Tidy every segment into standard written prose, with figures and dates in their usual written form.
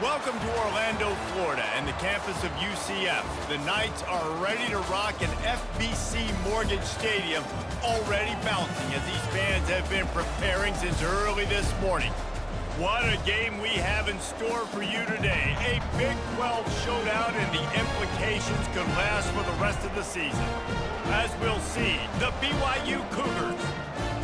Welcome to Orlando, Florida, and the campus of UCF. The Knights are ready to rock an FBC Mortgage Stadium, already bouncing as these fans have been preparing since early this morning. What a game we have in store for you today. A Big 12 showdown, and the implications could last for the rest of the season. As we'll see, the BYU Cougars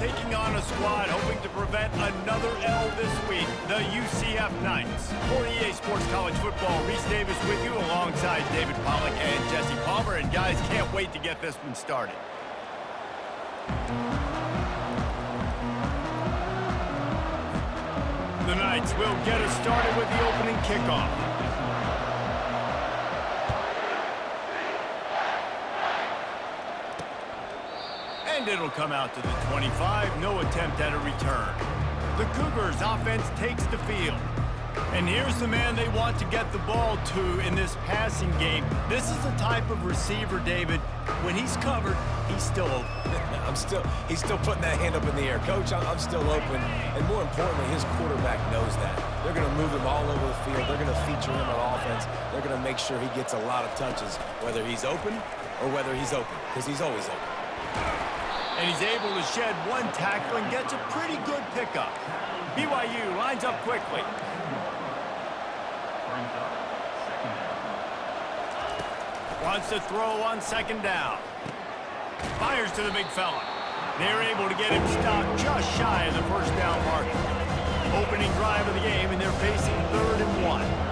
taking on a squad hoping to prevent another L this week, the UCF Knights. For EA Sports College Football, Reese Davis with you alongside David Pollack and Jesse Palmer. And guys, can't wait to get this one started. The Knights will get us started with the opening kickoff. And it'll come out to the 25. No attempt at a return. The Cougars offense takes the field. And here's the man they want to get the ball to in this passing game. This is the type of receiver, David, when he's covered, he's still open. He's still putting that hand up in the air. Coach, I'm still open. And more importantly, his quarterback knows that. They're going to move him all over the field. They're going to feature him on offense. They're going to make sure he gets a lot of touches, whether he's open or whether he's open, because he's always open. And he's able to shed one tackle and gets a pretty good pickup. BYU lines up quickly. Wants to throw on second down. Fires to the big fella. They're able to get him stopped just shy of the first down marker. Opening drive of the game, and they're facing 3rd and 1.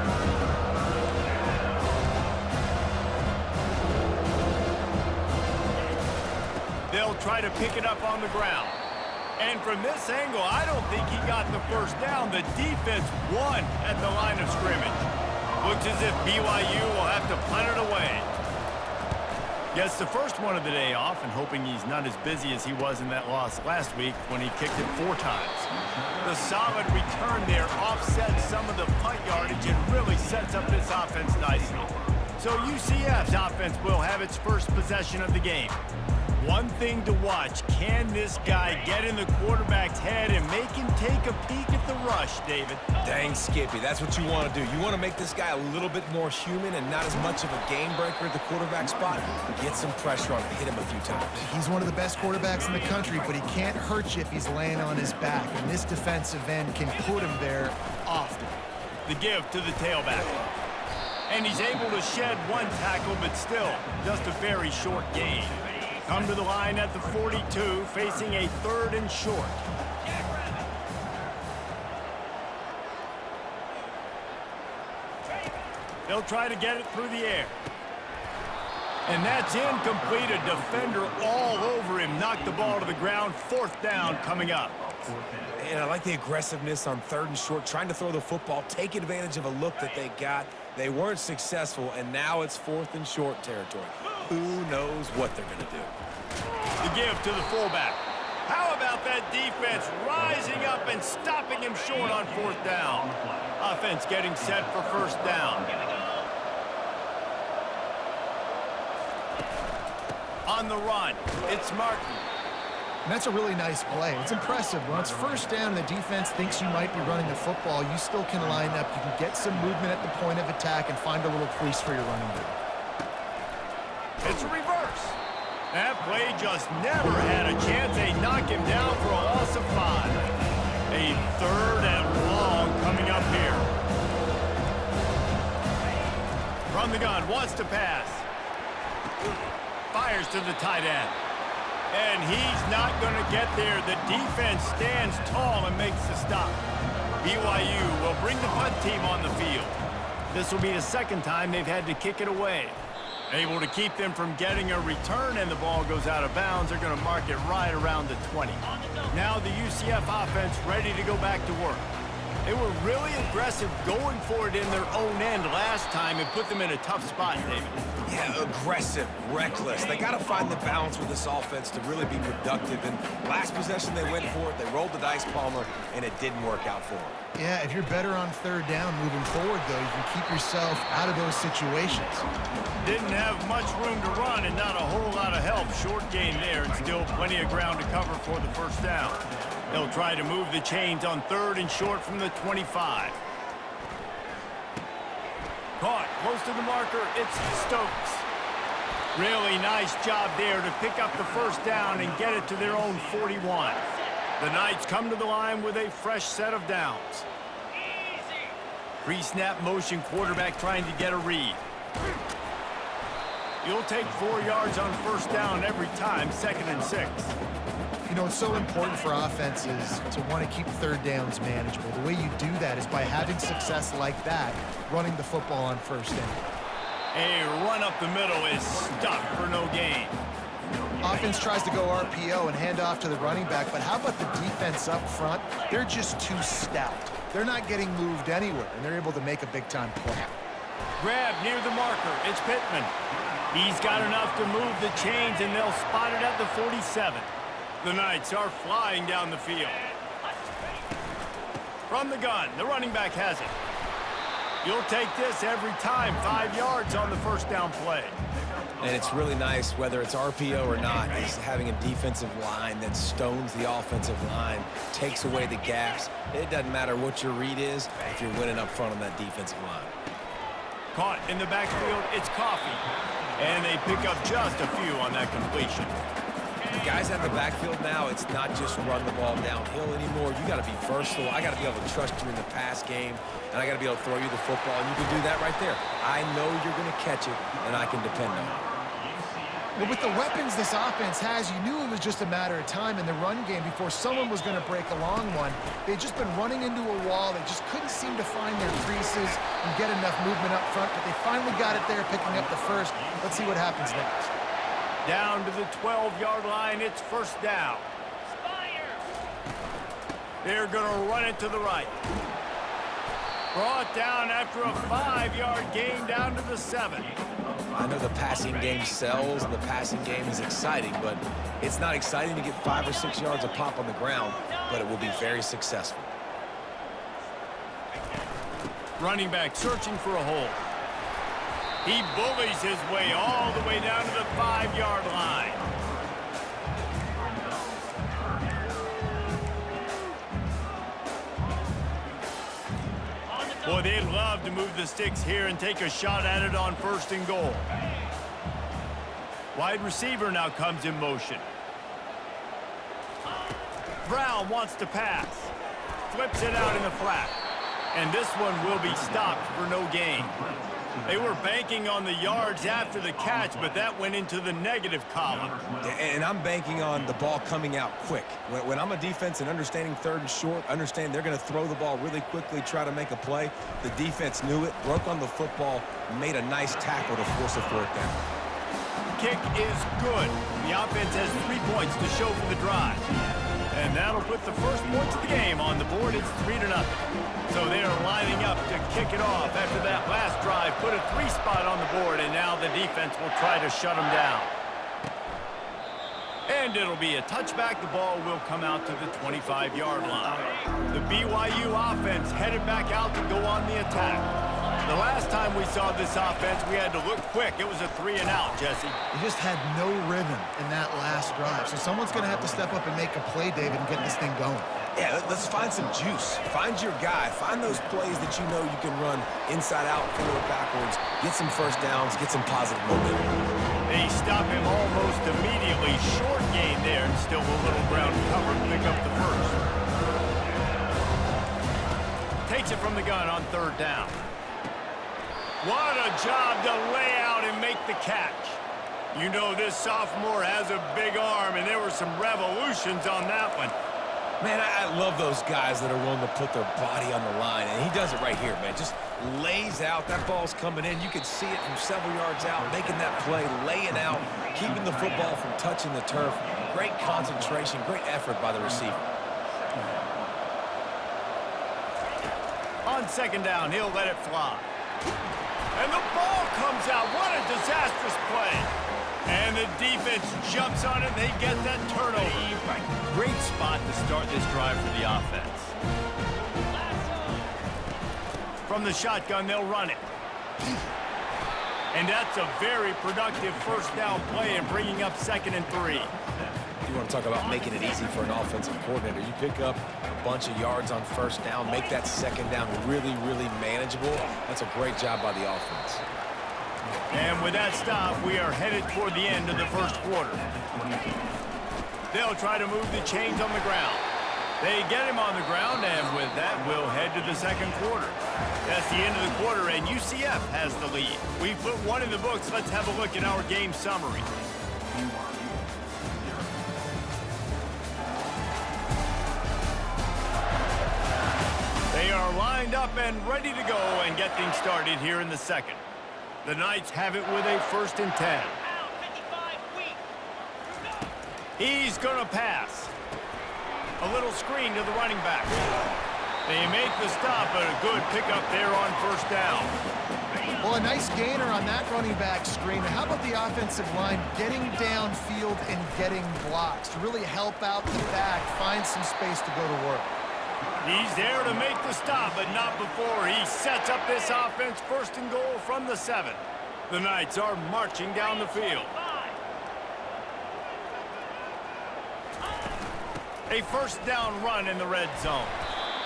They'll try to pick it up on the ground. And from this angle, I don't think he got the first down. The defense won at the line of scrimmage. Looks as if BYU will have to punt it away. Gets the first one of the day off, and hoping he's not as busy as he was in that loss last week when he kicked it 4 times. The solid return there offsets some of the punt yardage and really sets up this offense nicely. So UCF's offense will have its first possession of the game. One thing to watch, can this guy get in the quarterback's head and make him take a peek at the rush, David? Dang, Skippy, that's what you want to do. You want to make this guy a little bit more human and not as much of a game breaker at the quarterback spot. Get some pressure on him, hit him a few times. He's one of the best quarterbacks in the country, but he can't hurt you if he's laying on his back, and this defensive end can put him there often. The give to the tailback. And he's able to shed one tackle, but still, just a very short gain. Come to the line at the 42, facing a 3rd and short. They'll try to get it through the air. And that's incomplete. A defender all over him. Knocked the ball to the ground. 4th down coming up. And I like the aggressiveness on 3rd and short, trying to throw the football, take advantage of a look that they got. They weren't successful, and now it's 4th and short territory. Who knows what they're going to do? The give to the fullback. How about that defense rising up and stopping him short on 4th down? Offense getting set for 1st down. On the run, it's Martin. And that's a really nice play. It's impressive. When it's 1st down and the defense thinks you might be running the football, you still can line up. You can get some movement at the point of attack and find a little crease for your running back. It's a reverse. That play just never had a chance. They knock him down for a loss of 5. A 3rd and long coming up here. From the gun, wants to pass. Fires to the tight end. And he's not going to get there. The defense stands tall and makes the stop. BYU will bring the punt team on the field. This will be the 2nd time they've had to kick it away. Able to keep them from getting a return, and the ball goes out of bounds. They're going to mark it right around the 20. Now the UCF offense ready to go back to work. They were really aggressive going for it in their own end last time and put them in a tough spot, David. Yeah, aggressive, reckless. They got to find the balance with this offense to really be productive. And last possession they went for it. They rolled the dice, Palmer, and it didn't work out for them. Yeah, if you're better on 3rd down moving forward, though, you can keep yourself out of those situations. Didn't have much room to run and not a whole lot of help. Short gain there and still plenty of ground to cover for the 1st down. They'll try to move the chains on 3rd and short from the 25. close to the marker, it's Stokes. Really nice job there to pick up the first down and get it to their own 41. The Knights come to the line with a fresh set of downs. Pre-snap motion, quarterback trying to get a read. You'll take 4 yards on first down every time, 2nd and 6. You know, it's so important for offenses to want to keep third downs manageable. The way you do that is by having success like that, running the football on first down. A run up the middle is stuck for no gain. Offense tries to go RPO and hand off to the running back, but how about the defense up front? They're just too stout. They're not getting moved anywhere, and they're able to make a big-time play. Grab near the marker. It's Pittman. He's got enough to move the chains, and they'll spot it at the 47. The Knights are flying down the field. From the gun, the running back has it. You'll take this every time, 5 yards on the first down play. And it's really nice, whether it's RPO or not, is having a defensive line that stones the offensive line, takes away the gaps. It doesn't matter what your read is if you're winning up front on that defensive line. Caught in the backfield, it's Coffee. And they pick up just a few on that completion. The guys at the backfield now, it's not just run the ball downhill anymore. You got to be versatile. I got to be able to trust you in the pass game, and I got to be able to throw you the football, and you can do that right there. I know you're going to catch it, and I can depend on it. Well, with the weapons this offense has, you knew it was just a matter of time in the run game before someone was going to break a long one. They'd just been running into a wall. They just couldn't seem to find their creases and get enough movement up front, but they finally got it there, picking up the first. Let's see what happens next. Down to the 12-yard line, it's first down. They're going to run it to the right. Brought down after a 5-yard gain down to the 7. I know the passing game sells and the passing game is exciting, but it's not exciting to get 5 or 6 yards a pop on the ground, but it will be very successful. Running back searching for a hole. He bullies his way all the way down to the 5-yard line. Boy, they'd love to move the sticks here and take a shot at it on 1st and goal. Wide receiver now comes in motion. Brown wants to pass. Flips it out in the flat. And this one will be stopped for no gain. They were banking on the yards after the catch, but that went into the negative column. And I'm banking on the ball coming out quick. When I'm a defense and understanding 3rd and short, understand they're going to throw the ball really quickly, try to make a play. The defense knew it, broke on the football, made a nice tackle to force a 4th down. Kick is good. The offense has 3 points to show for the drive. And that'll put the first points of the game on the board. It's 3-0. So they are lining up to kick it off after that last drive. Put a 3 spot on the board, and now the defense will try to shut them down. And it'll be a touchback. The ball will come out to the 25-yard line. The BYU offense headed back out to go on the attack. The last time we saw this offense, we had to look quick. It was a 3-and-out, Jesse. They just had no rhythm in that last drive. So someone's going to have to step up and make a play, David, and get this thing going. Yeah, let's find some juice. Find your guy. Find those plays that you know you can run inside out, forward, backwards, get some first downs, get some positive momentum. They stop him almost immediately. Short gain there, and still a little ground cover to pick up the first. Takes it from the gun on 3rd down. What a job to lay out and make the catch. You know this sophomore has a big arm, and there were some revolutions on that one. Man, I love those guys that are willing to put their body on the line, and he does it right here, man. Just lays out. That ball's coming in. You can see it from several yards out, making that play, laying out, keeping the football from touching the turf. Great concentration, great effort by the receiver. On 2nd down, he'll let it fly. And the ball comes out. What a disastrous play. And the defense jumps on it, and they get that turnover. Great spot to start this drive for the offense. From the shotgun, they'll run it. And that's a very productive 1st down play and bringing up 2nd and 3. You want to talk about making it easy for an offensive coordinator. You pick up a bunch of yards on first down, make that second down really, really manageable. That's a great job by the offense. And with that stop, we are headed toward the end of the first quarter. They'll try to move the chains on the ground. They get him on the ground, and with that, we'll head to the second quarter. That's the end of the quarter, and UCF has the lead. We've put one in the books. Let's have a look at our game summary. They are lined up and ready to go and get things started here in the second. The Knights have it with a 1st and 10. He's going to pass. A little screen to the running back. They make the stop, but a good pickup there on first down. Well, a nice gainer on that running back screen. How about the offensive line getting downfield and getting blocks to really help out the back, find some space to go to work? He's there to make the stop, but not before he sets up this offense 1st and goal from the 7. The Knights are marching down the field. A 1st down run in the red zone.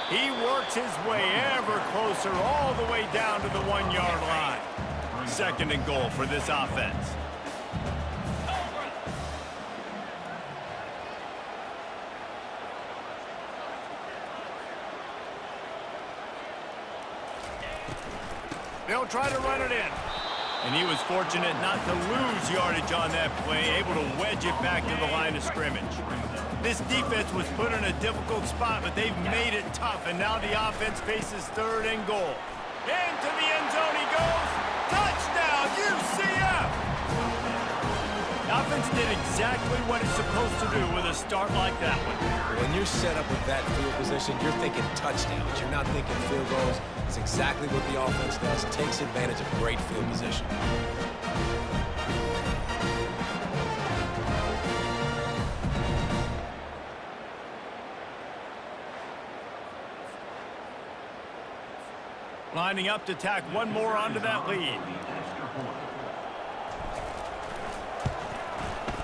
He works his way ever closer all the way down to the 1-yard line. 2nd and goal for this offense. They'll try to run it in. And he was fortunate not to lose yardage on that play, able to wedge it back to the line of scrimmage. This defense was put in a difficult spot, but they've made it tough, and now the offense faces 3rd and goal. Into the end zone he goes. Touchdown, UCF! The offense did exactly what it's supposed to do with a start like that one. When you're set up with that field position, you're thinking touchdowns. You're not thinking field goals. It's exactly what the offense does. Takes advantage of great field position. Lining up to tack one more onto that lead.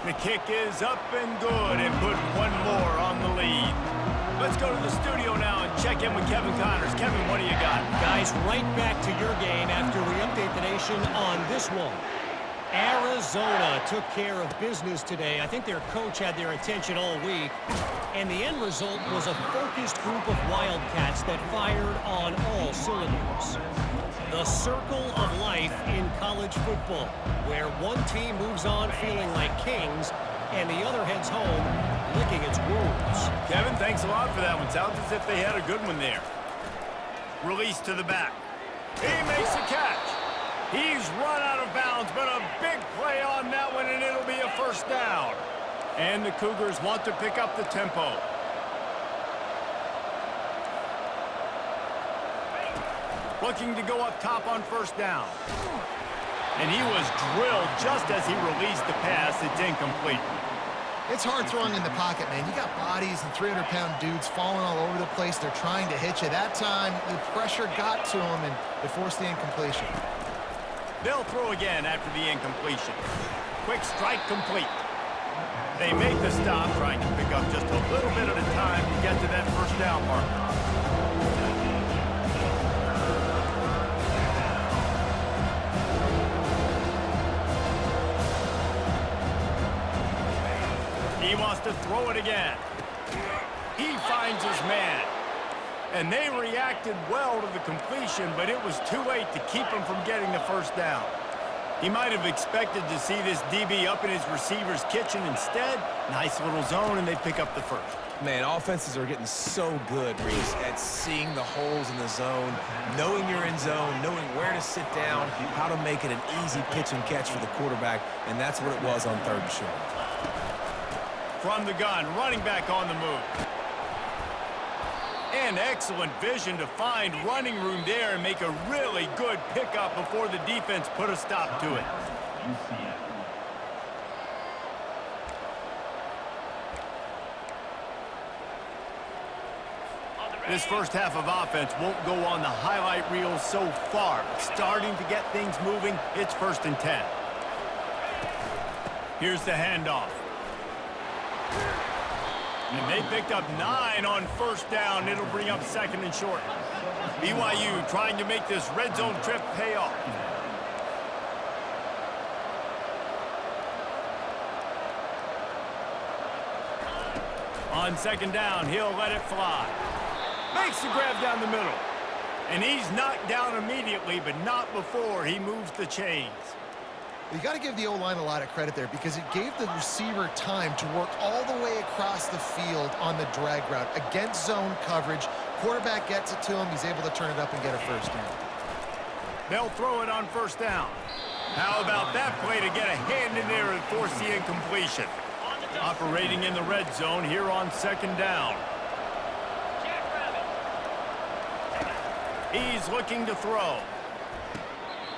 The kick is up and good, and put one more on the lead. Let's go to the studio now and check in with Kevin Connors. Kevin, what do you got? Guys, right back to your game after we update the nation on this one. Arizona took care of business today. I think their coach had their attention all week. And the end result was a focused group of Wildcats that fired on all cylinders. The circle of life in college football, where one team moves on feeling like kings and the other heads home licking its wounds. Kevin, thanks a lot for that one. Sounds as if they had a good one there. Release to the back. He makes a catch. He's run out of bounds, but a big play on that one, and it'll be a 1st down. And the Cougars want to pick up the tempo. Looking to go up top on 1st down. And he was drilled just as he released the pass. It's incomplete. It's hard throwing in the pocket, man. You got bodies and 300-pound dudes falling all over the place. They're trying to hit you. That time, the pressure got to them, and it forced the incompletion. They'll throw again after the incompletion. Quick strike complete. They make the stop, trying to pick up just a little bit at a time to get to that 1st down marker. He wants to throw it again. He finds his man. And they reacted well to the completion, but it was too late to keep him from getting the 1st down. He might have expected to see this DB up in his receiver's kitchen. Instead, nice little zone, and they pick up the 1st. Man, offenses are getting so good, Reese, at seeing the holes in the zone, knowing you're in zone, knowing where to sit down, how to make it an easy pitch and catch for the quarterback, and that's what it was on 3rd and short. From the gun, running back on the move. And excellent vision to find running room there and make a really good pickup before the defense put a stop to it. This first half of offense won't go on the highlight reel so far. Starting to get things moving, it's 1st and 10. Here's the handoff. And they picked up 9 on first down. It'll bring up second and short. BYU trying to make this red zone trip pay off. On second down, he'll let it fly. Makes the grab down the middle. And he's knocked down immediately, but not before he moves the chains. You got to give the O-line a lot of credit there because it gave the receiver time to work all the way across the field on the drag route. Against zone coverage, quarterback gets it to him. He's able to turn it up and get a first down. They'll throw it on first down. How about that play to get a hand in there and force the incompletion? Operating in the red zone here on second down. He's looking to throw.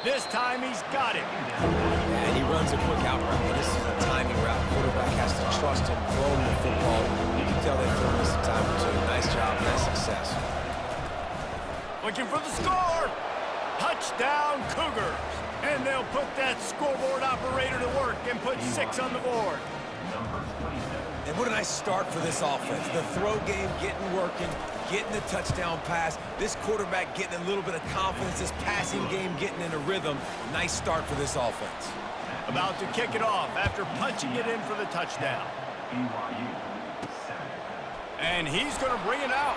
This time he's got it. Yeah, and he runs a quick out route, but this is a timing route. Quarterback has to trust him, throw him the football. You can tell they've thrown this a time or two. Nice job, nice success. Looking for the score. Touchdown Cougars. And they'll put that scoreboard operator to work and put 6 on the board. And what a nice start for this offense. The throw game getting working, getting the touchdown pass. This quarterback getting a little bit of confidence. This passing game getting in a rhythm. Nice start for this offense. About to kick it off after punching it in for the touchdown. And he's going to bring it out.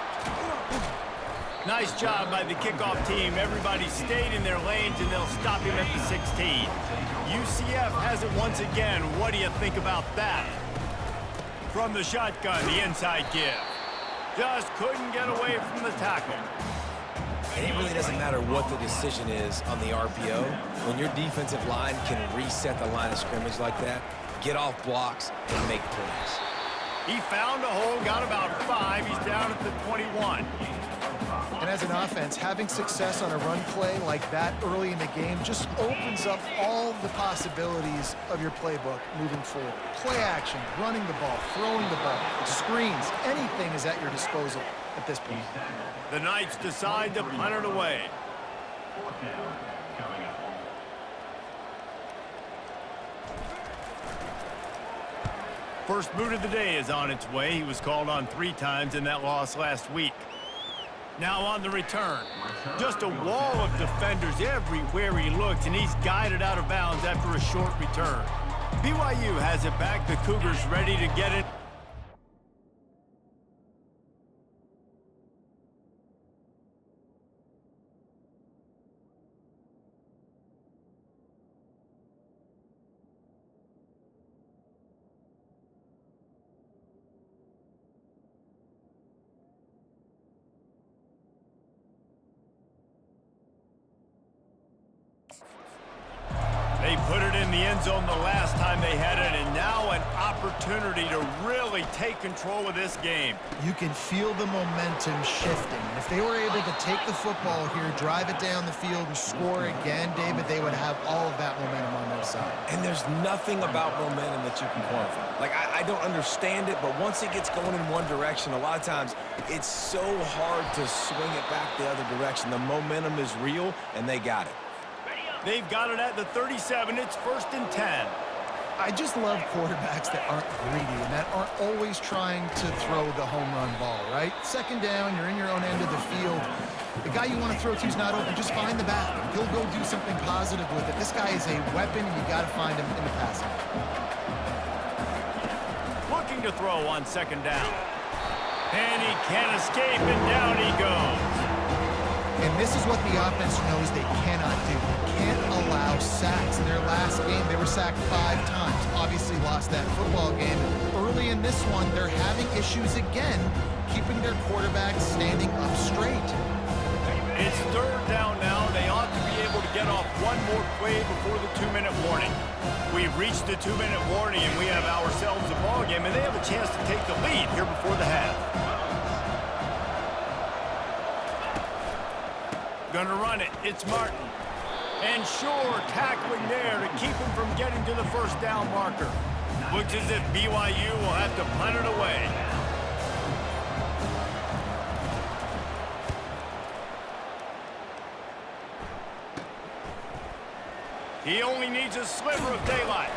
Nice job by the kickoff team. Everybody stayed in their lanes, and they'll stop him at the 16. UCF has it once again. What do you think about that? From the shotgun, the inside give. Just couldn't get away from the tackle. And it really doesn't matter what the decision is on the RPO. When your defensive line can reset the line of scrimmage like that, get off blocks, and make plays. He found a hole, got about 5. He's down at the 21. And as an offense, having success on a run play like that early in the game just opens up all the possibilities of your playbook moving forward. Play action, running the ball, throwing the ball, screens, anything is at your disposal at this point. The Knights decide to punt it away. First boot of the day is on its way. He was called on 3 times in that loss last week. Now on the return. Just a wall of defenders everywhere he looked, and he's guided out of bounds after a short return. BYU has it back. The Cougars ready to get it. They put it in the end zone the last time they had it, and now an opportunity to really take control of this game. You can feel the momentum shifting. If they were able to take the football here, drive it down the field, and score again, David, they would have all of that momentum on their side. And there's nothing about momentum that you can quantify. Like, I don't understand it, but once it gets going in one direction, a lot of times it's so hard to swing it back the other direction. The momentum is real, and they got it. They've got it at the 37. It's 1st and 10. I just love quarterbacks that aren't greedy and that aren't always trying to throw the home run ball, right? Second down, you're in your own end of the field. The guy you want to throw to is not open. Just find the back. He'll go do something positive with it. This guy is a weapon, and you got to find him in the passing. Looking to throw on second down. And he can't escape, and down he goes. And this is what the offense knows they cannot do. They can't allow sacks. In their last game, they were sacked 5 times. Obviously lost that football game. Early in this one, they're having issues again, keeping their quarterback standing up straight. It's 3rd down now. They ought to be able to get off one more play before the 2-minute warning. We've reached the 2-minute warning, and we have ourselves a ball game, and they have a chance to take the lead here before the half. Gonna run it. It's Martin. And sure, tackling there to keep him from getting to the 1st down marker. Looks as if BYU will have to punt it away. He only needs a sliver of daylight.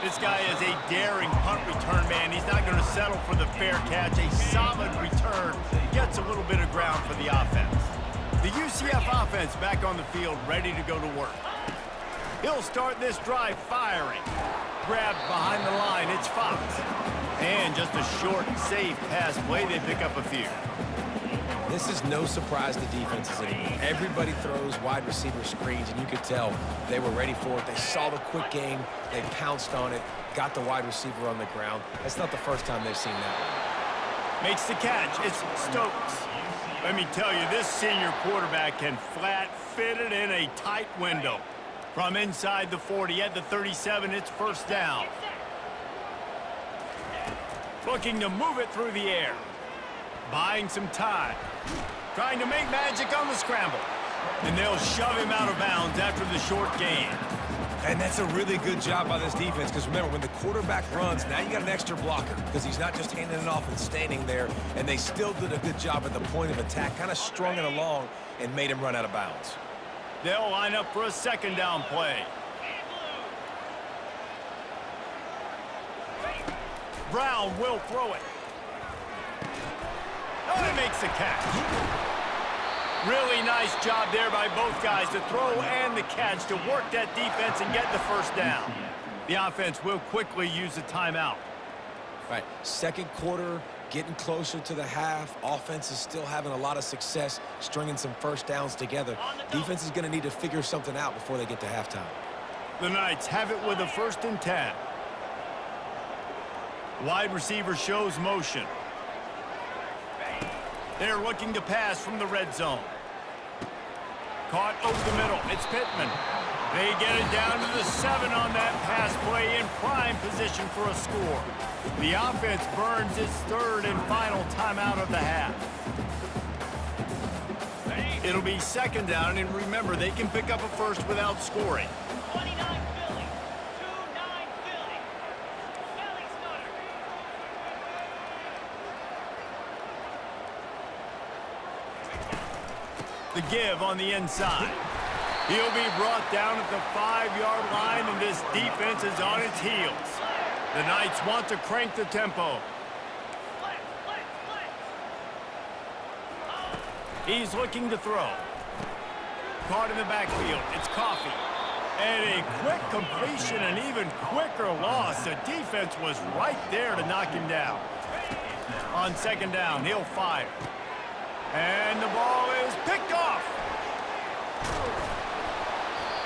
This guy is a daring punt return man. He's not going to settle for the fair catch. A solid return gets a little bit of ground for the offense. The UCF offense back on the field, ready to go to work. He'll start this drive firing. Grabbed behind the line, it's Fox. And just a short, safe pass play, they pick up a few. This is no surprise to defenses anymore. Everybody throws wide receiver screens, and you could tell they were ready for it. They saw the quick game. They pounced on it, got the wide receiver on the ground. That's not the first time they've seen that one. Makes the catch. It's Stokes. Let me tell you, this senior quarterback can flat fit it in a tight window. From inside the 40 at the 37, it's first down. Looking to move it through the air. Buying some time. Trying to make magic on the scramble. And they'll shove him out of bounds after the short gain. And that's a really good job by this defense, because remember, when the quarterback runs, now you got an extra blocker, because he's not just handing it off and standing there, and they still did a good job at the point of attack, kind of strung it along and made him run out of bounds. They'll line up for a second down play. Brown will throw it. Oh, he makes the catch. Really nice job there by both guys to throw and the catch to work that defense and get the first down. The offense will quickly use a timeout. Right, second quarter, getting closer to the half. Offense is still having a lot of success stringing some first downs together. Defense is going to need to figure something out before they get to halftime. The Knights have it with a 1st and 10. Wide receiver shows motion. They're looking to pass from the red zone. Caught over the middle. It's Pittman. They get it down to the 7 on that pass play in prime position for a score. The offense burns its 3rd and final timeout of the half. It'll be 2nd down, and remember, they can pick up a first without scoring. 29 Philly. 2-9 Philly. Philly starter. The give on the inside. He'll be brought down at the 5-yard line, and this defense is on its heels. The Knights want to crank the tempo. He's looking to throw. Caught in the backfield. It's Coffee. And a quick completion, an even quicker loss. The defense was right there to knock him down. On 2nd down, he'll fire. And the ball is picked off.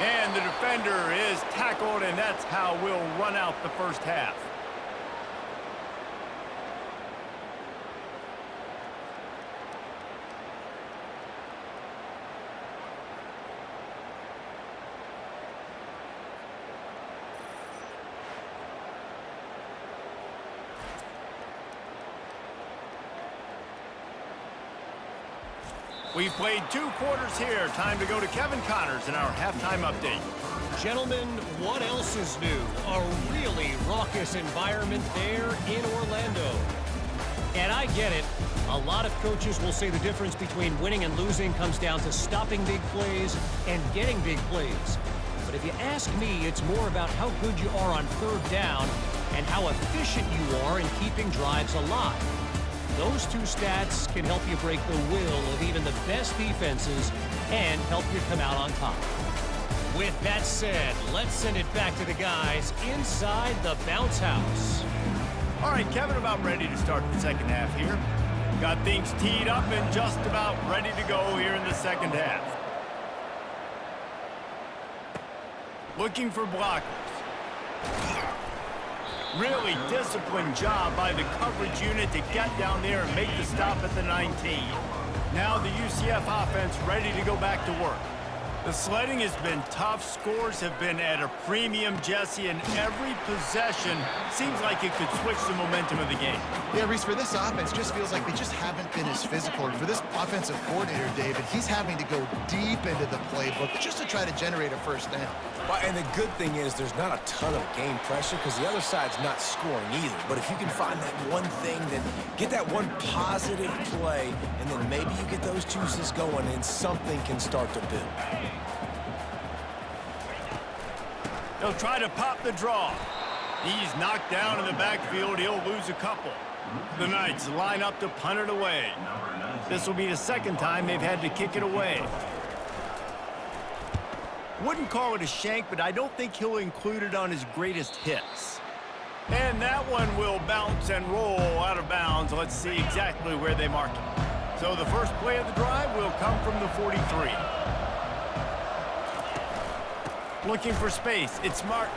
And the defender is tackled, and that's how we'll run out the first half. We've played 2 quarters here. Time to go to Kevin Connors in our halftime update. Gentlemen, what else is new? A really raucous environment there in Orlando. And I get it. A lot of coaches will say the difference between winning and losing comes down to stopping big plays and getting big plays. But if you ask me, it's more about how good you are on 3rd down and how efficient you are in keeping drives alive. Those 2 stats can help you break the will of even the best defenses and help you come out on top. With that said, let's send it back to the guys inside the bounce house. All right, Kevin, about ready to start the second half here. Got things teed up and just about ready to go here in the second half. Looking for blockers. Really disciplined job by the coverage unit to get down there and make the stop at the 19. Now the UCF offense ready to go back to work. The sledding has been tough. Scores have been at a premium, Jesse, and every possession seems like it could switch the momentum of the game. Yeah, Reese, for this offense, just feels like they just haven't been as physical. And for this offensive coordinator, David, he's having to go deep into the playbook just to try to generate a first down. Well, and the good thing is there's not a ton of game pressure because the other side's not scoring either. But if you can find that one thing, then get that one positive play, and then maybe you get those juices going and something can start to build. They'll try to pop the draw. He's knocked down in the backfield. He'll lose a couple. The Knights line up to punt it away. This will be the second time they've had to kick it away. Wouldn't call it a shank, but I don't think he'll include it on his greatest hits. And that one will bounce and roll out of bounds. Let's see exactly where they mark it. So the first play of the drive will come from the 43. Looking for space, it's Martin.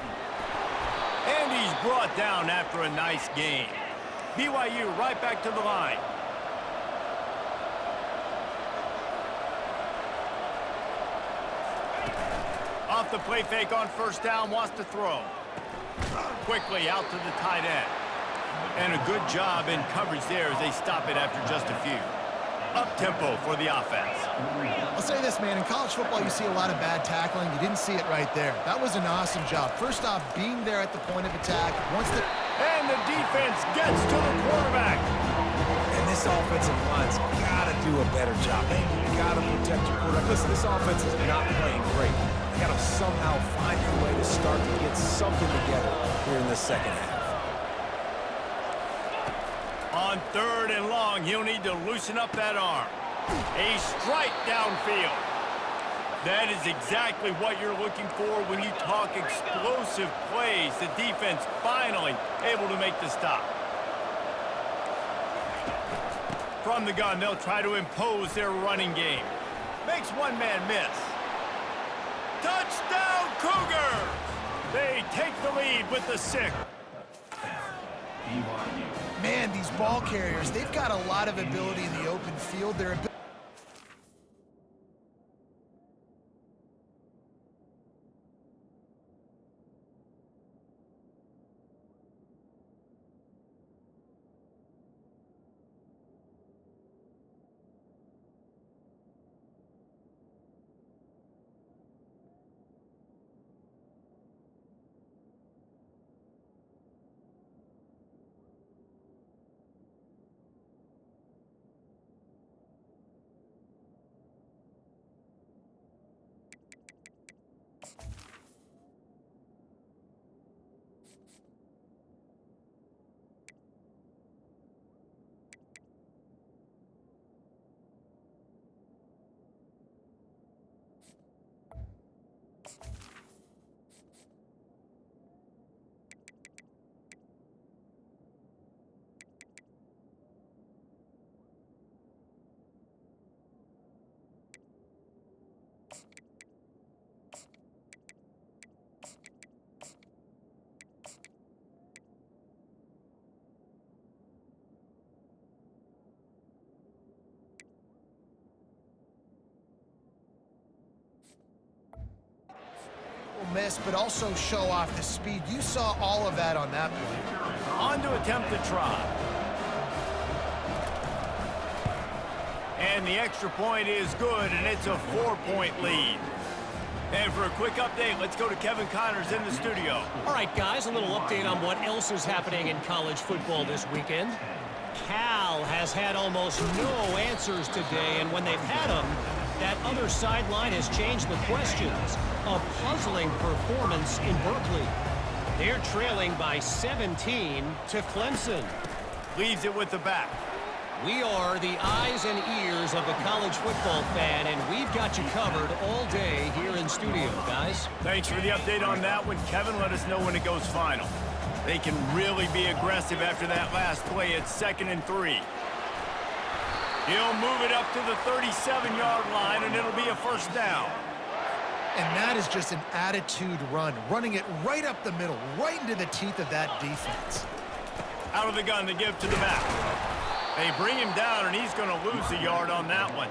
And he's brought down after a nice gain. BYU right back to the line. Off the play fake on first down, wants to throw. Quickly out to the tight end. And a good job in coverage there as they stop it after just a few. Up-tempo for the offense. I'll say this, man. In college football, you see a lot of bad tackling. You didn't see it right there. That was an awesome job. First off, being there at the point of attack. And the defense gets to the quarterback. And this offensive line's got to do a better job. They got to protect your quarterback. Listen, this offense is not playing great. They got to somehow find a way to start to get something together here in the second half. On third and long, he'll need to loosen up that arm. A strike downfield. That is exactly what you're looking for when you talk explosive plays. The defense finally able to make the stop. From the gun, they'll try to impose their running game. Makes one man miss. Touchdown, Cougars! They take the lead with the 6. Man, these ball carriers, they've got a lot of ability in the open field. Their ability miss, but also show off the speed. You saw all of that on that play. On to attempt the try. And the extra point is good, and it's a 4-point lead. And for a quick update, let's go to Kevin Connors in the studio. All right, guys, a little update on what else is happening in college football this weekend. Cal has had almost no answers today, and when they've had them, that other sideline has changed the questions. A puzzling performance in Berkeley. They're trailing by 17 to Clemson. Leaves it with the back. We are the eyes and ears of the college football fan, and we've got you covered all day here in studio, guys. Thanks for the update on that one, Kevin. Let us know when it goes final. They can really be aggressive after that last play at 2nd and 3. He'll move it up to the 37-yard line, and it'll be a first down. And that is just an attitude run, running it right up the middle, right into the teeth of that defense. Out of the gun to give to the back. They bring him down, and he's going to lose a yard on that one.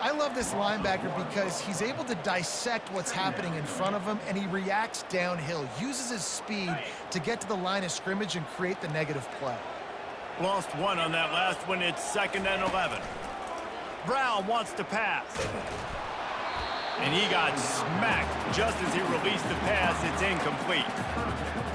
I love this linebacker because he's able to dissect what's happening in front of him, and he reacts downhill, uses his speed to get to the line of scrimmage and create the negative play. Lost one on that last one. It's 2nd and 11. Brown wants to pass. And he got smacked just as he released the pass. It's incomplete.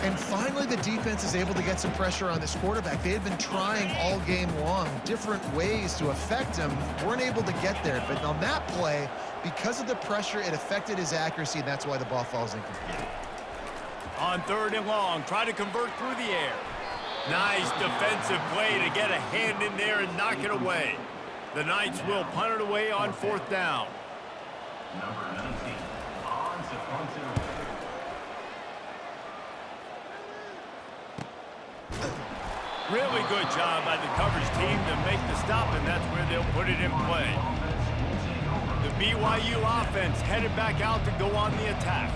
And finally, the defense is able to get some pressure on this quarterback. They had been trying all game long different ways to affect him. Weren't able to get there. But on that play, because of the pressure, it affected his accuracy, and that's why the ball falls incomplete. On 3rd and long, try to convert through the air. Nice defensive play to get a hand in there and knock it away. The Knights will punt it away on 4th down. Number 19, on to punt it away. Really good job by the coverage team to make the stop, and that's where they'll put it in play. The BYU offense headed back out to go on the attack.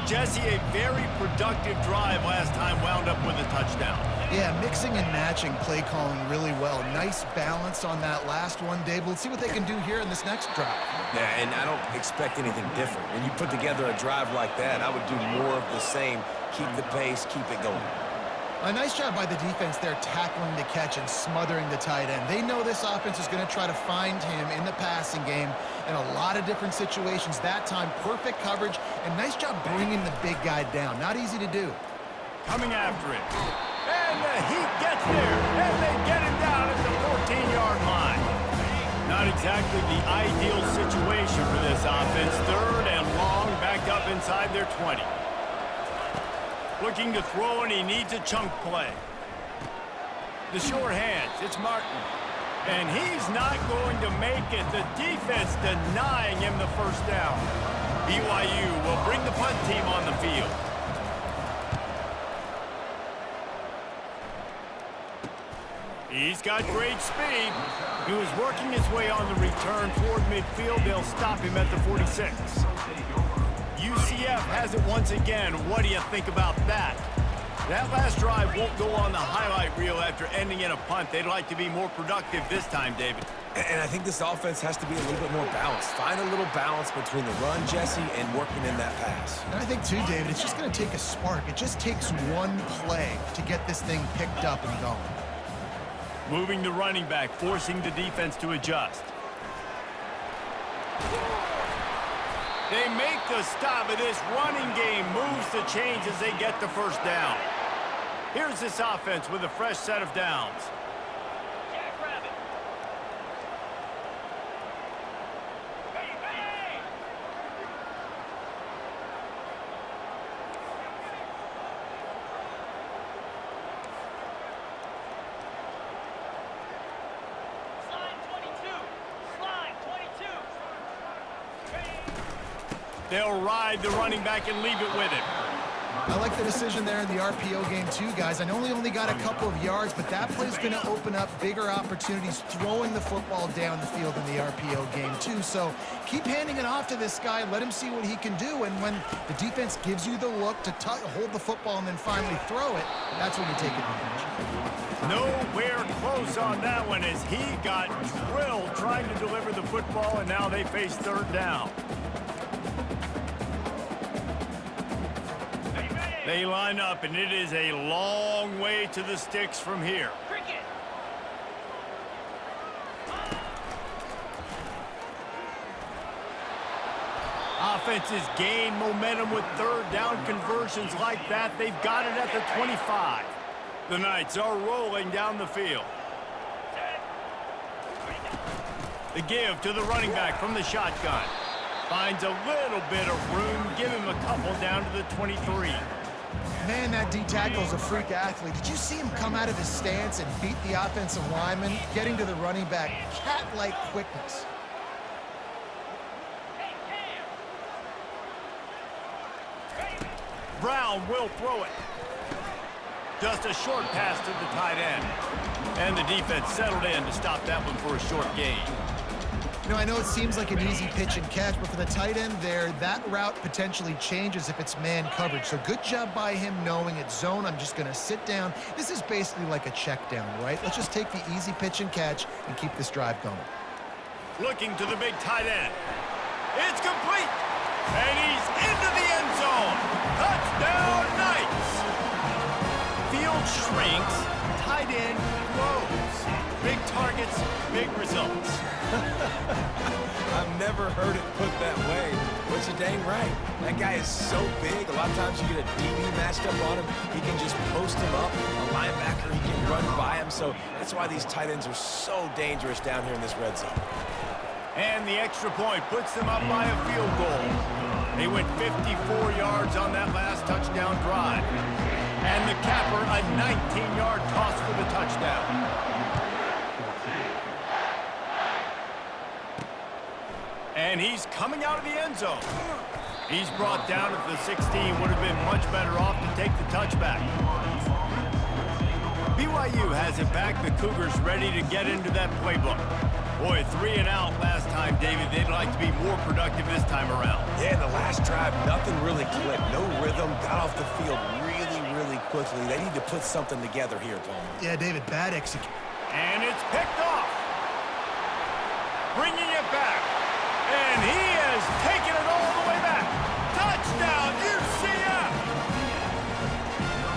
Jesse, a very productive drive last time, wound up with a touchdown. Yeah, mixing and matching play calling really well. Nice balance on that last one, Dave. Let's see what they can do here in this next drive. Yeah, and I don't expect anything different. When you put together a drive like that, I would do more of the same. Keep the pace, keep it going. A nice job by the defense there tackling the catch and smothering the tight end. They know this offense is going to try to find him in the passing game in a lot of different situations. That time, perfect coverage, and nice job bringing the big guy down. Not easy to do. Coming after it. And the Heat gets there, and they get him down at the 14-yard line. Not exactly the ideal situation for this offense. 3rd and long, back up inside their 20. Looking to throw, and he needs a chunk play. The short hands, it's Martin. And he's not going to make it. The defense denying him the 1st down. BYU will bring the punt team on the field. He's got great speed. He was working his way on the return toward midfield. They'll stop him at the 46. UCF has it once again. What do you think about that? That last drive won't go on the highlight reel after ending in a punt. They'd like to be more productive this time, David. And I think this offense has to be a little bit more balanced. Find a little balance between the run, Jesse, and working in that pass. And I think, too, David, it's just going to take a spark. It just takes one play to get this thing picked up and going. Moving the running back, forcing the defense to adjust. They make the stop, and this running game moves the chains as they get the 1st down. Here's this offense with a fresh set of downs. Jackrabbit. Hey, hey! Slide 22. Slide 22. They'll ride the running back and leave it with him. I like the decision there in the RPO game, too, guys. I know he only got a couple of yards, but that play's going to open up bigger opportunities throwing the football down the field in the RPO game, too. So keep handing it off to this guy. Let him see what he can do. And when the defense gives you the look to hold the football and then finally throw it, that's when you take advantage. Nowhere close on that one as he got drilled trying to deliver the football, and now they face 3rd down. They line up, and it is a long way to the sticks from here. Cricket. Offenses gain momentum with 3rd down conversions like that. They've got it at the 25. The Knights are rolling down the field. The give to the running back from the shotgun. Finds a little bit of room. Give him a couple down to the 23. Man, that D-tackle is a freak athlete. Did you see him come out of his stance and beat the offensive lineman, getting to the running back? Cat-like quickness. Brown will throw it. Just a short pass to the tight end. And the defense settled in to stop that one for a short gain. You know, I know it seems like an easy pitch and catch, but for the tight end there, that route potentially changes if it's man coverage. So good job by him knowing it's zone. I'm just going to sit down. This is basically like a check down, right? Let's just take the easy pitch and catch and keep this drive going. Looking to the big tight end. It's complete. And he's into the end zone. Touchdown, Knights. Field shrinks. Tight end grows. Big targets, big results. I've never heard it put that way, but you're dang right. That guy is so big. A lot of times you get a DB matched up on him. He can just post him up. A linebacker, he can run by him. So that's why these tight ends are so dangerous down here in this red zone. And the extra point puts them up by a field goal. They went 54 yards on that last touchdown drive. And the capper, a 19-yard toss for the touchdown. And he's coming out of the end zone. He's brought down at the 16. Would have been much better off to take the touchback. BYU has it back. The Cougars ready to get into that playbook. Boy, 3 and out last time, David. They'd like to be more productive this time around. Yeah, in the last drive, nothing really clicked. No rhythm. Got off the field really quickly. They need to put something together here, Palmer. Yeah, David, bad execution. And it's picked off. Bringing it back. And he has taken it all the way back. Touchdown, UCF!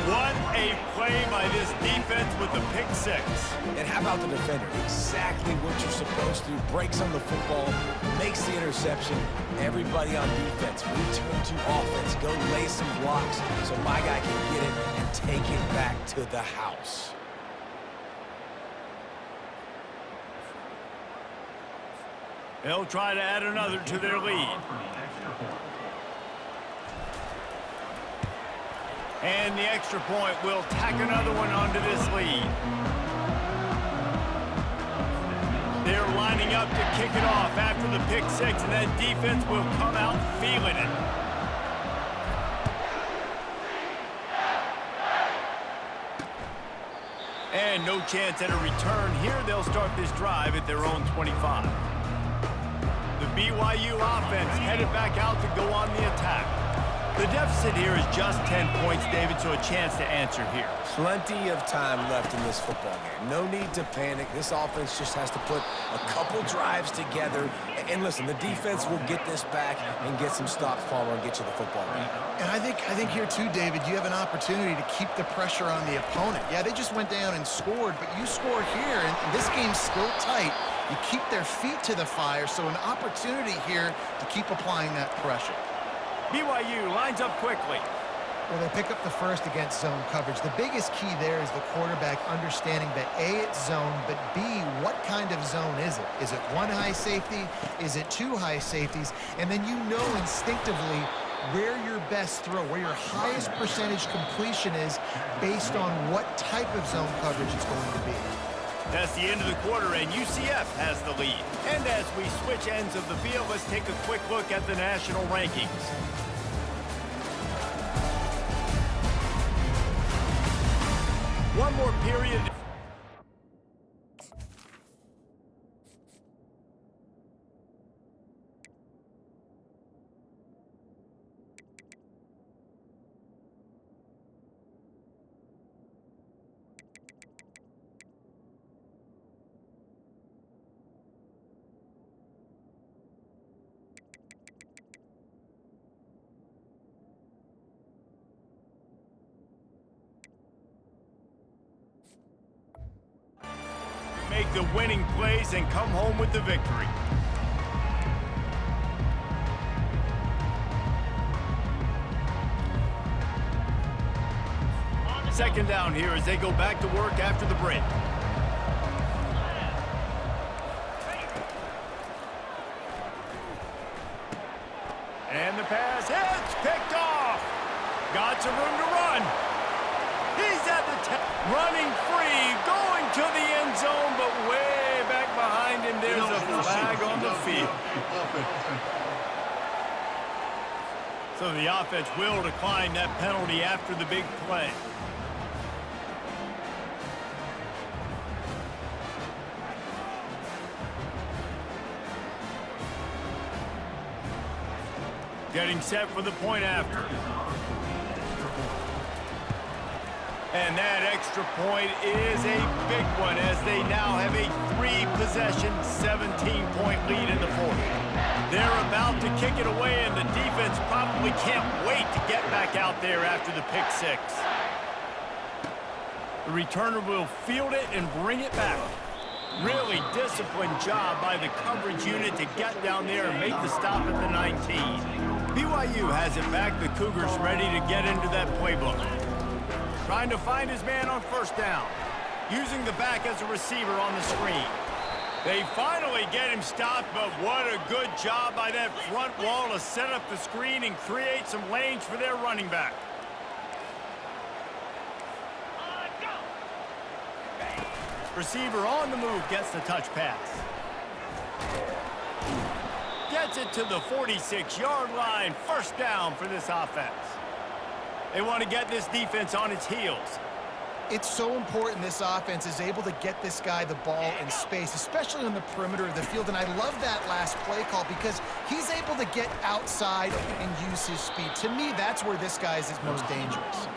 What a play by this defense with the pick six. And how about the defender? Exactly what you're supposed to. Breaks on the football, makes the interception. Everybody on defense, return to offense. Go lay some blocks so my guy can get it and take it back to the house. They'll try to add another to their lead. And the extra point will tack another one onto this lead. They're lining up to kick it off after the pick six, and that defense will come out feeling it. And no chance at a return here. They'll start this drive at their own 25. The BYU offense headed back out to go on the attack. The deficit here is just 10 points, David, so a chance to answer here. Plenty of time left in this football game. No need to panic. This offense just has to put a couple drives together. And listen, the defense will get this back and get some stops, Palmer, and get you the football game. And I think here too, David, you have an opportunity to keep the pressure on the opponent. Yeah, they just went down and scored, but you score here, and this game's still tight. You keep their feet to the fire, so an opportunity here to keep applying that pressure. BYU lines up quickly. Well, they pick up the first against zone coverage. The biggest key there is the quarterback understanding that A, it's zone, but B, what kind of zone is it? Is it one high safety? Is it two high safeties? And then you know instinctively where your best throw, where your highest percentage completion is based on what type of zone coverage it's going to be. That's the end of the quarter, and UCF has the lead. And as we switch ends of the field, let's take a quick look at the national rankings. One more period. Make the winning plays and come home with the victory. Second down here as they go back to work after the break. And the pass hits, picked off. Got some room to run. He's at the 10, running free, going to the end zone, but way back behind him, there's a flag on the field. So the offense will decline that penalty after the big play. Getting set for the point after. And that extra point is a big one as they now have a 3-possession, 17-point lead in the fourth. They're about to kick it away, and the defense probably can't wait to get back out there after the pick six. The returner will field it and bring it back. Really disciplined job by the coverage unit to get down there and make the stop at the 19. BYU has it back. The Cougars ready to get into that playbook. Trying to find his man on first down. Using the back as a receiver on the screen. They finally get him stopped, but what a good job by that front wall to set up the screen and create some lanes for their running back. Receiver on the move gets the touch pass. Gets it to the 46-yard line. First down for this offense. They want to get this defense on its heels. It's so important this offense is able to get this guy the ball in space, especially on the perimeter of the field. And I love that last play call because he's able to get outside and use his speed. To me, that's where this guy is his most dangerous.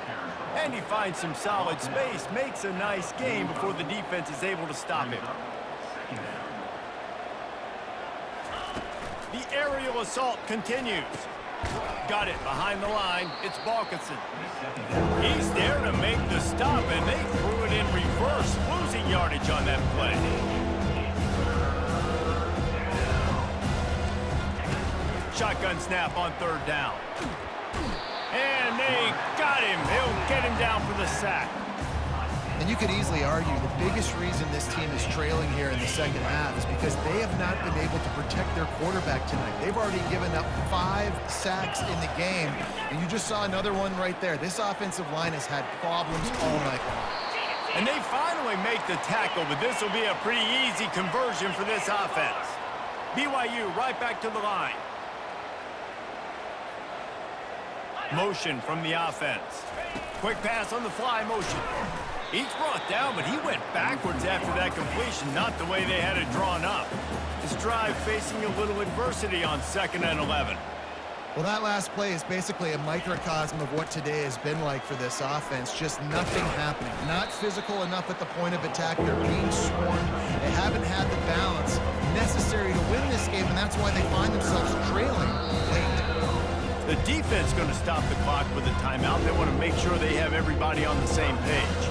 And he finds some solid space, makes a nice game before the defense is able to stop him. The aerial assault continues. Got it behind the line. It's Balkinson. He's there to make the stop, and they threw it in reverse, losing yardage on that play. Shotgun snap on third down. And they got him. They'll get him down for the sack. And you could easily argue the biggest reason this team is trailing here in the second half is because they have not been able to protect their quarterback tonight. They've already given up 5 sacks in the game, and you just saw another one right there. This offensive line has had problems all night long. And they finally make the tackle, but this will be a pretty easy conversion for this offense. BYU right back to the line. Motion from the offense. Quick pass on the fly motion. He's brought down, but he went backwards after that completion, not the way they had it drawn up. This drive facing a little adversity on 2nd and 11. Well, that last play is basically a microcosm of what today has been like for this offense. Just nothing happening. Not physical enough at the point of attack. They're being swarmed. They haven't had the balance necessary to win this game, and that's why they find themselves trailing late. The defense going to stop the clock with a timeout. They want to make sure they have everybody on the same page.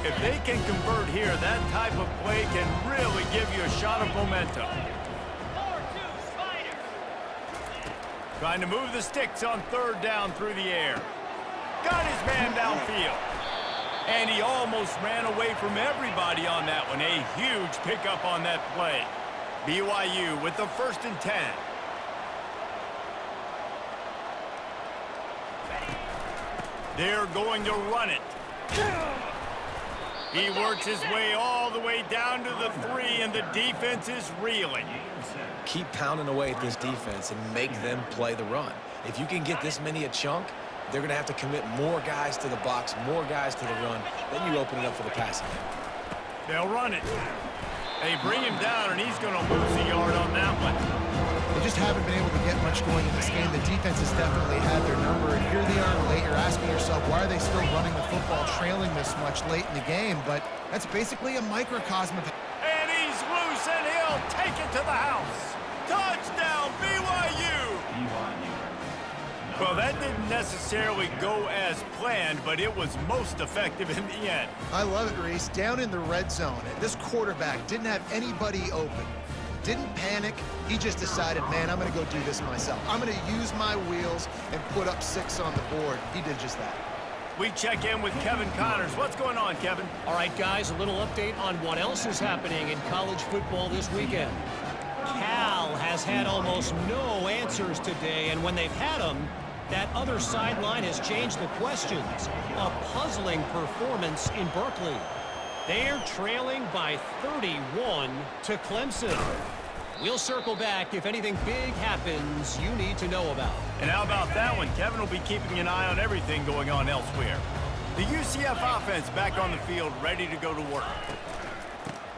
If they can convert here, that type of play can really give you a shot of momentum. 4-2 Spider. Trying to move the sticks on third down through the air. Got his man downfield. And he almost ran away from everybody on that one. A huge pickup on that play. BYU with the 1st and 10. They're going to run it. He works his way all the way down to the 3, and the defense is reeling. Keep pounding away at this defense and make them play the run. If you can get this many a chunk, they're going to have to commit more guys to the box, more guys to the run. Then you open it up for the passing game. They'll run it. They bring him down, and he's going to lose a yard on that one. They just haven't been able to get much going in this game. The defense has definitely had their number, and here they are late. You're asking yourself, why are they still running the football, trailing this much late in the game? But that's basically a microcosm of... And he's loose, and he'll take it to the house. Touchdown, BYU! Well, that didn't necessarily go as planned, but it was most effective in the end. I love it, Reese. Down in the red zone, this quarterback didn't have anybody open. Didn't panic. He just decided, man, I'm going to go do this myself. I'm going to use my wheels and put up 6 on the board. He did just that. We check in with Kevin Connors. What's going on, Kevin? All right, guys, a little update on what else is happening in college football this weekend. Cal has had almost no answers today, and when they've had them, that other sideline has changed the questions. A puzzling performance in Berkeley. They're trailing by 31 to Clemson. We'll circle back if anything big happens you need to know about. And how about that one? Kevin will be keeping an eye on everything going on elsewhere. The UCF offense back on the field, ready to go to work.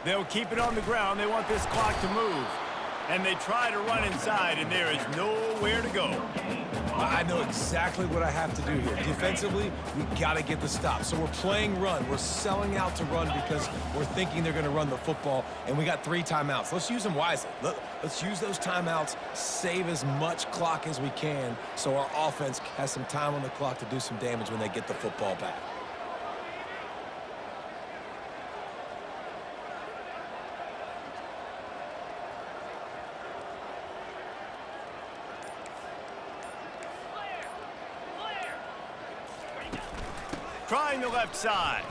They'll keep it on the ground. They want this clock to move. And they try to run inside, and there is nowhere to go. I know exactly what I have to do here. Defensively, we got to get the stop. So we're playing run. We're selling out to run because we're thinking they're going to run the football, and we got 3 timeouts. Let's use them wisely. Let's use those timeouts, save as much clock as we can so our offense has some time on the clock to do some damage when they get the football back. Flare! Trying the left side.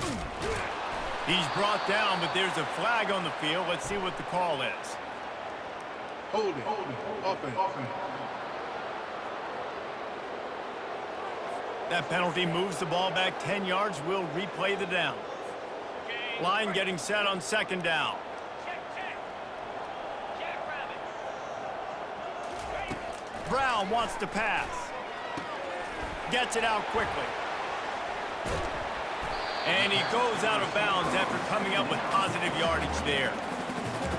He's brought down, but there's a flag on the field. Let's see what the call is. Holding. Offense. That penalty moves the ball back 10 yards. We'll replay the down. Line getting set on second down. Brown wants to pass. Gets it out quickly. And he goes out of bounds after coming up with positive yardage there.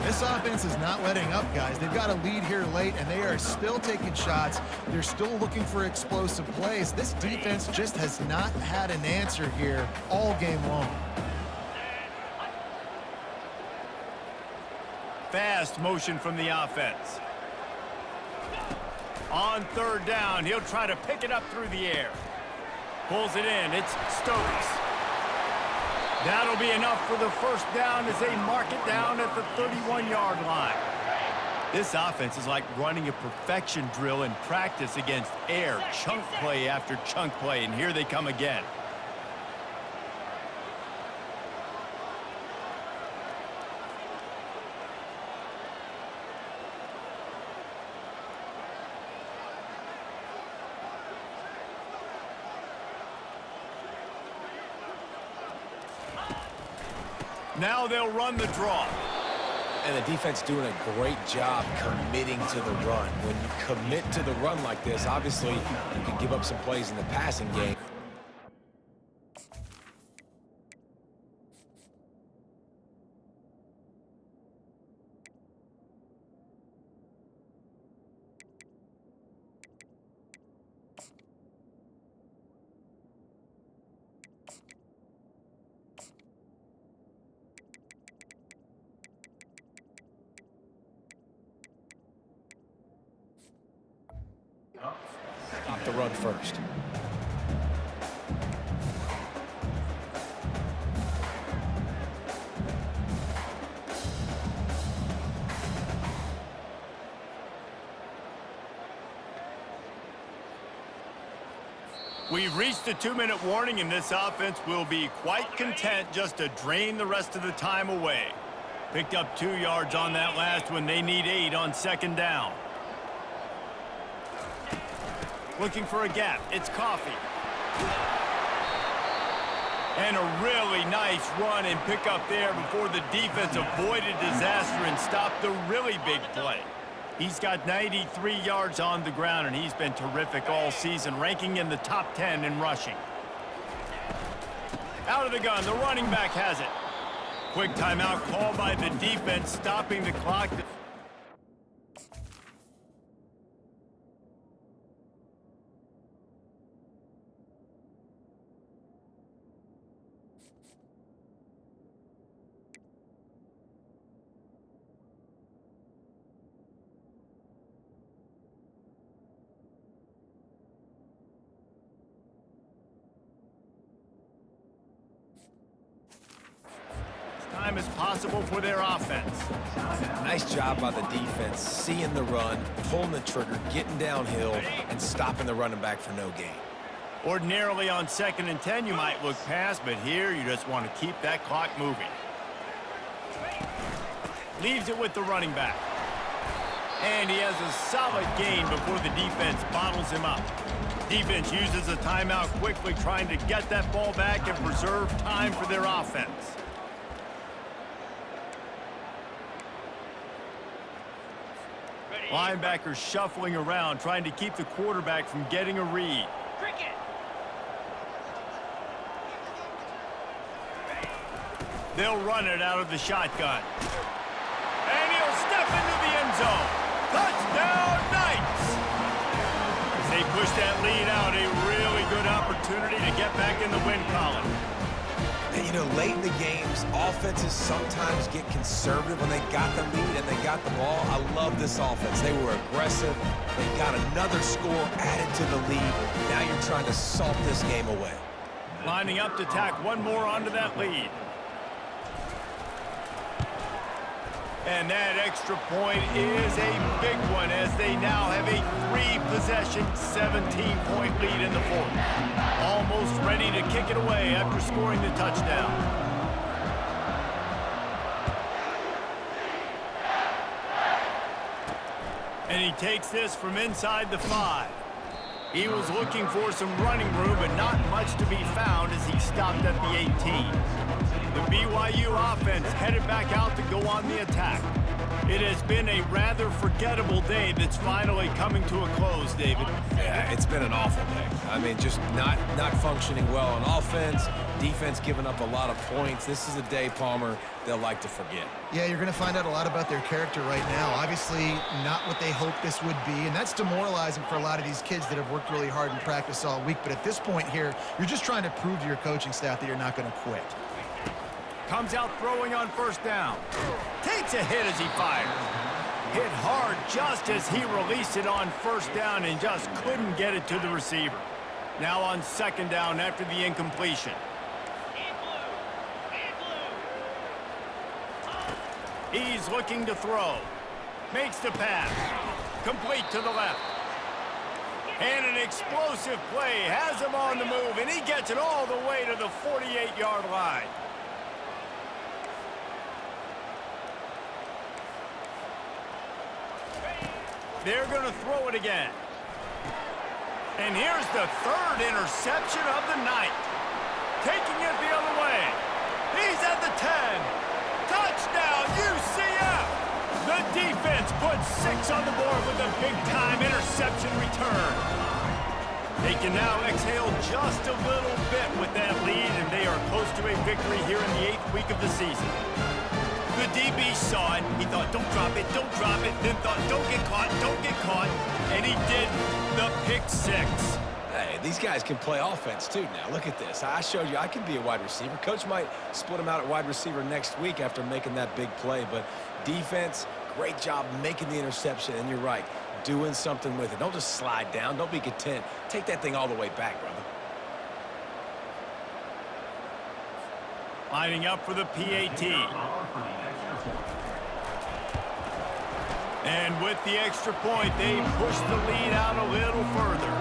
This offense is not letting up, guys. They've got a lead here late, and they are still taking shots. They're still looking for explosive plays. This defense just has not had an answer here all game long. Fast motion from the offense. On third down, he'll try to pick it up through the air. Pulls it in. It's Stokes. That'll be enough for the first down as they mark it down at the 31-yard line. This offense is like running a perfection drill in practice against air, chunk play after chunk play, and here they come again. Now they'll run the draw. And the defense doing a great job committing to the run. When you commit to the run like this, obviously you can give up some plays in the passing game. Stop the run first. We've reached the 2-minute warning, and this offense will be quite content just to drain the rest of the time away. Picked up 2 yards on that last one. They need 8 on second down. Looking for a gap. It's Coffee. And a really nice run and pick up there before the defense avoided disaster and stopped the really big play. He's got 93 yards on the ground, and he's been terrific all season, ranking in the top 10 in rushing. Out of the gun, the running back has it. Quick timeout called by the defense, stopping the clock. Time as possible for their offense. Nice job by the defense, seeing the run, pulling the trigger, getting downhill, and stopping the running back for no gain. Ordinarily on 2nd and 10, you might look past, but here you just want to keep that clock moving. Leaves it with the running back. And he has a solid gain before the defense bottles him up. Defense uses a timeout quickly, trying to get that ball back and preserve time for their offense. Linebackers shuffling around, trying to keep the quarterback from getting a read. Cricket. They'll run it out of the shotgun. And he'll step into the end zone. Touchdown, Knights! As they push that lead out, a really good opportunity to get back in the win column. And, you know, late in the games, offenses sometimes get conservative when they got the lead and they got the ball. I love this offense. They were aggressive. They got another score added to the lead. Now you're trying to salt this game away. Lining up to tack one more onto that lead. And that extra point is a big one as they now have a 3-possession, 17-point lead in the fourth. Almost ready to kick it away after scoring the touchdown. And he takes this from inside the 5. He was looking for some running room, but not much to be found as he stopped at the 18. The BYU offense headed back out to go on the attack. It has been a rather forgettable day that's finally coming to a close, David. Yeah, it's been an awful day. I mean, just not functioning well on offense, defense giving up a lot of points. This is a day, Palmer, they'll like to forget. Yeah, you're going to find out a lot about their character right now. Obviously, not what they hoped this would be, and that's demoralizing for a lot of these kids that have worked really hard in practice all week. But at this point here, you're just trying to prove to your coaching staff that you're not going to quit. Comes out throwing on first down. Takes a hit as he fires. Hit hard just as he released it on first down and just couldn't get it to the receiver. Now on second down after the incompletion. He's looking to throw. Makes the pass. Complete to the left. And an explosive play has him on the move, and he gets it all the way to the 48-yard line. They're going to throw it again. And here's the third interception of the night. Taking it the other way. He's at the 10. Touchdown, UCF! The defense puts 6 on the board with a big-time interception return. They can now exhale just a little bit with that lead, and they are close to a victory here in the 8th week of the season. The DB saw it. He thought, don't drop it, then thought, don't get caught, and he did the pick 6. Hey, these guys can play offense too now. Look at this. I showed you I can be a wide receiver. Coach might split him out at wide receiver next week after making that big play, but defense, great job making the interception, and you're right, doing something with it. Don't just slide down. Don't be content. Take that thing all the way back, brother. Lining up for the PAT. And with the extra point, they push the lead out a little further.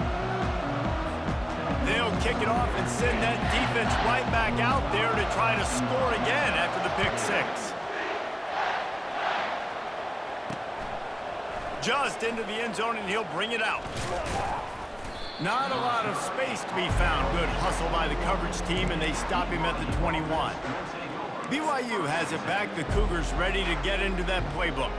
They'll kick it off and send that defense right back out there to try to score again after the pick 6. Just into the end zone, and he'll bring it out. Not a lot of space to be found. Good hustle by the coverage team, and they stop him at the 21. BYU has it back. The Cougars ready to get into that playbook.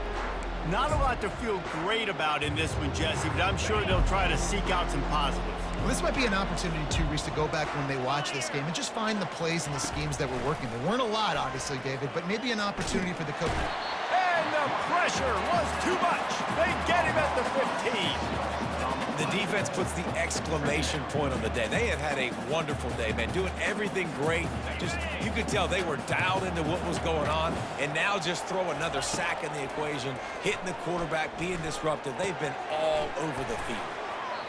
Not a lot to feel great about in this one, Jesse, but I'm sure they'll try to seek out some positives. Well, this might be an opportunity, too, Reese, to go back when they watch this game and just find the plays and the schemes that were working. There weren't a lot, obviously, David, but maybe an opportunity for the coach. And the pressure was too much. They get him at the 15. The defense puts the exclamation point on the day. They have had a wonderful day, man, doing everything great. Just, you could tell they were dialed into what was going on, and now just throw another sack in the equation, hitting the quarterback, being disruptive. They've been all over the field.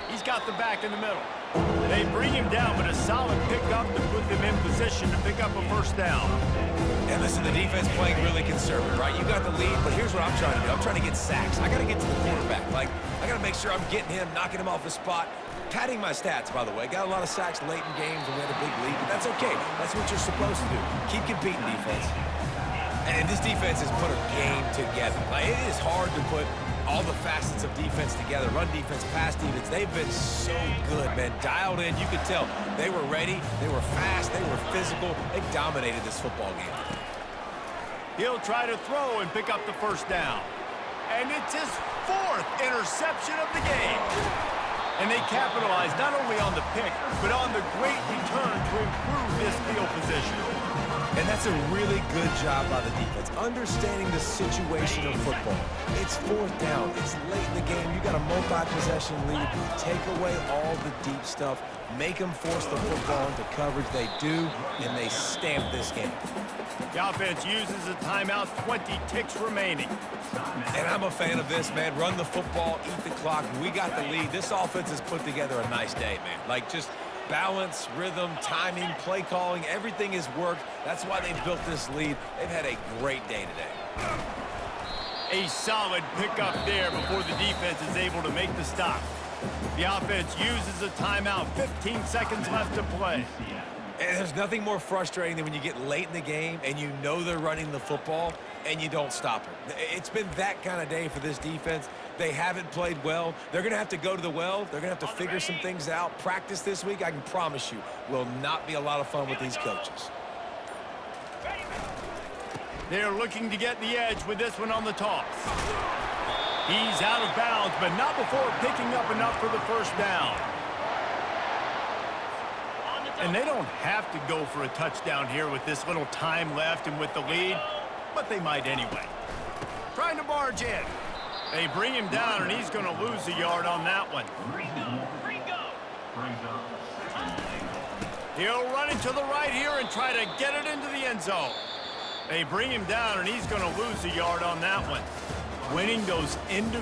He's got the back in the middle. They bring him down, but a solid pickup to put them in position to pick up a first down. And listen, the defense playing really conservative, right? You got the lead, but here's what I'm trying to do. I'm trying to get sacks. I got to get to the quarterback. Like, I got to make sure I'm getting him, knocking him off his spot. Padding my stats, by the way. Got a lot of sacks late in games when we had a big lead, but that's okay. That's what you're supposed to do. Keep competing, defense. And this defense has put a game together. Like, it is hard to put all the facets of defense together. Run defense, pass defense. They've been so good, man. Dialed in. You could tell they were ready. They were fast. They were physical. They dominated this football game today. He'll try to throw and pick up the first down. And it's his 4th interception of the game. And they capitalize not only on the pick, but on the great return to improve this field position. And that's a really good job by the defense, understanding the situation of football. It's 4th down. It's late in the game. You got a multi-possession lead. Take away all the deep stuff. Make them force the football into coverage. They do, and they stamp this game. The offense uses a timeout, 20 ticks remaining. And I'm a fan of this, man. Run the football, eat the clock. We got the lead. This offense has put together a nice day, man. Like, just balance, rhythm, timing, play calling, everything has worked. That's why they've built this lead. They've had a great day today. A solid pickup there before the defense is able to make the stop. The offense uses a timeout. 15 seconds left to play. And there's nothing more frustrating than when you get late in the game and you know they're running the football and you don't stop it. It's been that kind of day for this defense. They haven't played well. They're going to have to go to the well. They're going to have to figure some things out. Practice this week, I can promise you, will not be a lot of fun with these coaches. They're looking to get the edge with this one on the toss. He's out of bounds, but not before picking up enough for the first down. And they don't have to go for a touchdown here with this little time left and with the lead, but they might anyway. Trying to barge in. They bring him down, and he's going to lose a yard on that one. He'll run it to the right here and try to get it into the end zone. They bring him down, and he's going to lose a yard on that one. Winning those individual